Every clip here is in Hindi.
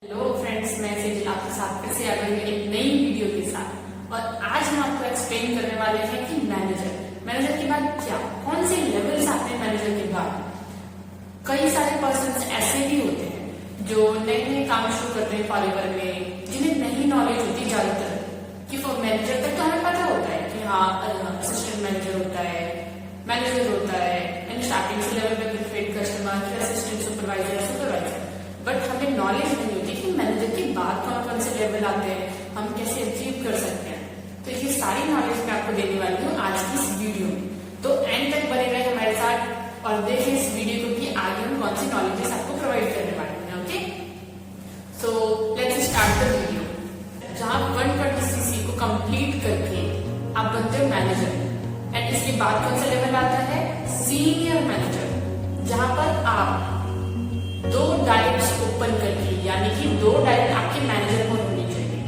हेलो फ्रेंड्स, मैं सेजल आपके साथ फिर से आ गई एक नई वीडियो के साथ। और आज हम आपको एक्सप्लेन करने वाले हैं कि मैनेजर के बाद क्या, कौन से लेवल्स आते हैं मैनेजर के बाद। कई सारे पर्सन्स ऐसे भी होते हैं जो नए नए काम शुरू करते हैं फॉरएवर में, जिन्हें नहीं नॉलेज होती ज्यादातर कि वो मैनेजर तक तो हमें पता होता है कि हाँ असिस्टेंट मैनेजर होता है, मैनेजर होता है, एंड स्टार्टिंग से लेवल पे प्रिपेयर कस्टमर फिर असिस्टेंट सुपरवाइजर, बट हमें नॉलेज नहीं होती कि मैनेजर के बाद कौन कौन से लेवल आते हैं, हम कैसे अचीव कर सकते हैं। तो ये सारी नॉलेज मैं आपको देने वाली हूँ आज की इस वीडियो में, तो एंड तक बने रहे हमारे साथ और देखें इस वीडियो को कि आगे हम कौन सी नॉलेजेस आपको प्रोवाइड करने वाले हैं। Okay, so let's start the video. जहाँ 120cc को कंप्लीट करके आप बनते हो मैनेजर, एंड इसके बाद कौन सा लेवल आता है, सीनियर मैनेजर, जहाँ पर आप 2 डायरेक्ट्स ओपन करके, यानी कि 2 डायरेक्ट आपके मैनेजर पर होनी चाहिए।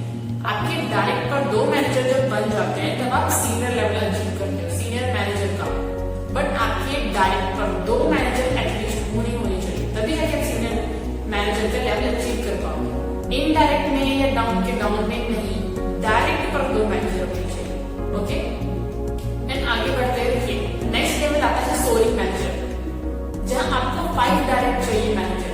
आपके डायरेक्ट पर 2 मैनेजर जब बन जाते हैं तब आप सीनियर लेवल अचीव करते हो, सीनियर मैनेजर का। बट आपके डायरेक्ट पर 2 मैनेजर एटलीस्ट होनी चाहिए, तभी जाके आप सीनियर मैनेजर का लेवल अचीव कर पाओगे। इनडायरेक्ट में या डाउन के डाउन में नहीं, डायरेक्ट पर 2 मैनेजर होने चाहिए। ओके, एंड आगे बढ़ते हुए नेक्स्ट लेवल आता है सोरिंग मैनेजर, जहां आपको 5 डायरेक्ट चाहिए मैनेजर।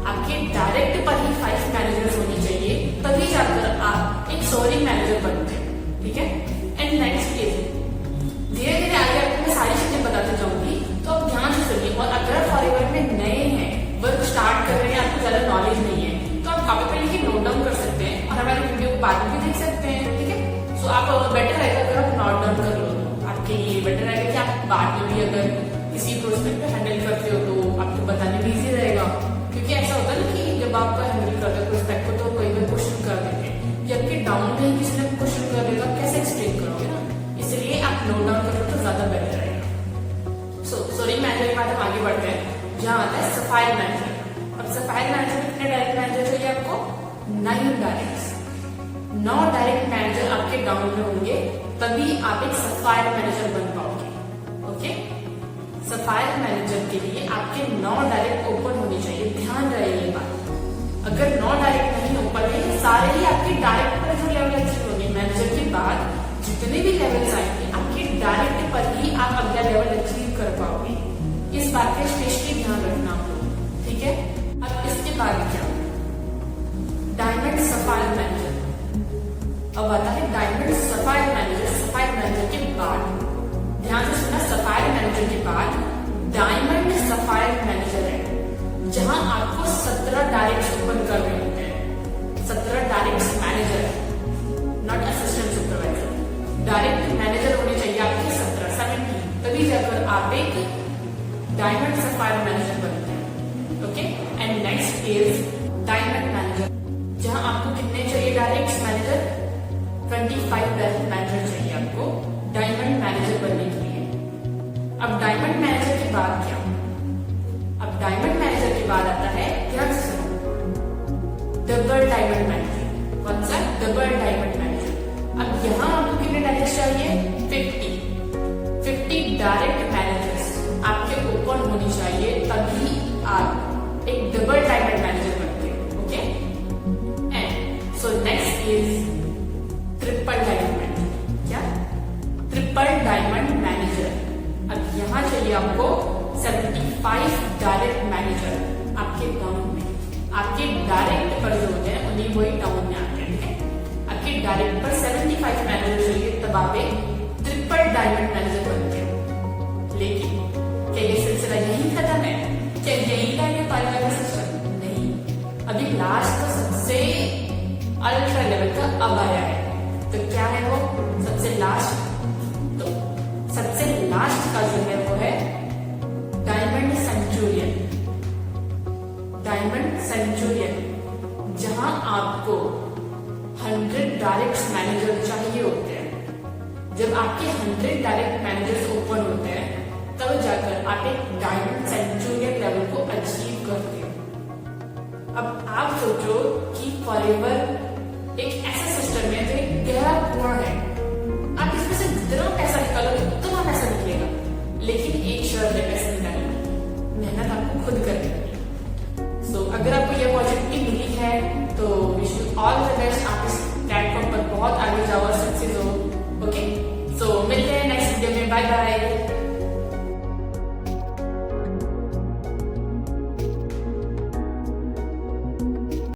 आपके डायरेक्ट पर ही 5 मैनेजर्स होनी चाहिए, तभी जाकर आप एक सोरिंग मैनेजर बनते हैं। ठीक है, एंड नेक्स्ट इज धीरे धीरे आगे आपको मैं सारी चीजें बताते जाऊंगी, तो आप ध्यान से सुनिए। और अगर फॉरएवर में नए हैं, वर्क स्टार्ट कर रहे हैं, आपको ज्यादा नॉलेज नहीं है, तो आप कॉपी पे लिख नोट डाउन कर सकते हैं और हमारे वीडियो को बाद में भी देख सकते हैं। ठीक है, सो आप बेटर रहेगा अगर आप नोट डाउन कर लो, आपके लिए बेटर रहेगा कि आप बाद में भी अगर किसी प्रोस्पेक्ट को हैंडल करते हो तो आपको बताने में इजी रहेगा। क्योंकि ऐसा होता है ना कि जब आप हैंडल करते हो प्रोस्पेक्ट को तो कोई भी क्वेश्चन कर देते हैं, जबकि डाउन में किसी ने क्वेश्चन कर देगा, कैसे एक्सप्लेन करोगे ना, इसलिए आप नोट डाउन करो तो ज्यादा बेटर रहेगा। सो सोरिंग मैनेजर के बाद हम आगे बढ़ते हैं, जहाँ आता है सफायर मैनेजर। अब सफायर मैनेजर में कितने डायरेक्ट मैनेजर चाहिए आपको, 9 डायरेक्ट। 9 डायरेक्ट मैनेजर आपके डाउन में होंगे, तभी आप एक सफायर मैनेजर बन पाओगे। ओके, सफायर मैनेजर के लिए आपके 9 डायरेक्ट ओपन होनी चाहिए, ध्यान रहे ये बात। अगर 9 डायरेक्ट नहीं ओपन है, सारे ही आपके डायरेक्ट पर जो लेवल अचीव होंगे मैनेजर के बाद, जितने भी लेवल्स आएंगे आपके डायरेक्ट पर ही आप अगला लेवल अचीव कर पाओगे। इस बात का स्पेशली ध्यान रखना आप लोग। ठीक है, अब इसके बाद क्या, डायमंड सफायर मैनेजर। अब आता है diamond sapphire manager. Sapphire manager के बाद ध्यान से सुना, सफायर मैनेजर के बाद डायमंड सफायर मैनेजर है, जहां आपको 17 डायरेक्ट ओपन कर रहे होते हैं। 17 direct manager, not assistant supervisor. Direct manager होने चाहिए आपके 17, तभी जाकर आप एक डायमंड सफायर मैनेजर बनते हैं। Okay, and next is diamond manager, जहां आपको कितने चाहिए डायरेक्ट मैनेजर, 25 डायरेक्ट मैनेजर चाहिए आपको डायमंड मैनेजर बनने के लिए। अब डायमंड मैनेजर के बाद क्या, अब डायमंड मैनेजर के बाद आता है, ध्यान से सुनो, डबल डायमंड मैनेजर। कौन सा, डबल डायमंड मैनेजर। अब यहाँ आपको कितने डायरेक्ट चाहिए, 50 डायरेक्ट मैनेजर्स आपके ओपन होनी चाहिए, तभी आप एक डबल डायमंड मैनेजर बनते हो। Okay, and so next is triple diamond manager. क्या, ट्रिपल डायमंड मैनेजर। अब यहाँ चाहिए आपको 75 डायरेक्ट मैनेजर आपके डाउन में। आपके डायरेक्ट पर जो होते हैं उन्हीं वही डाउन में आते हैं। ठीक है, आपके डायरेक्ट पर 75 मैनेजर चाहिए, तब आप एक ट्रिपल डायमंड मैनेजर बनते हो। लेकिन क्या ये सिलसिला यही खत्म है, क्या यही रहने पाएगा का सिस्टम, नहीं। अभी लास्ट का सबसे अल्ट्रा लेवल का अब आया है, तो क्या है वो सबसे लास्ट, तो सबसे लास्ट का जो है वो है डायमंड सेंचुरियन। डायमंड सेंचुरियन, जहां आपको 100 डायरेक्ट मैनेजर चाहिए होते हैं। जब आपके 100 डायरेक्ट मैनेजर्स ओपन होते हैं, तब जाकर आप एक डायमंड सेंचुरियन लेवल को अचीव करते हो। अब आप सोचो कि फॉरएवर एक ऐसा सिस्टम है जो एक गहरा कुआं है, आप इसमें से जितना पैसा निकालोगे उतना पैसा निकलेगा, लेकिन एक शर्त है पैसा निकालने की, मेहनत आपको खुद करनी है। सो अगर आपको यह अपॉर्चुनिटी मिली है तो wish you all the best, आप इस प्लेटफॉर्म पर बहुत आगे जाओ और सक्सेस हो। ओके, सो मिलते हैं नेक्स्ट वीडियो में, बाय बाय।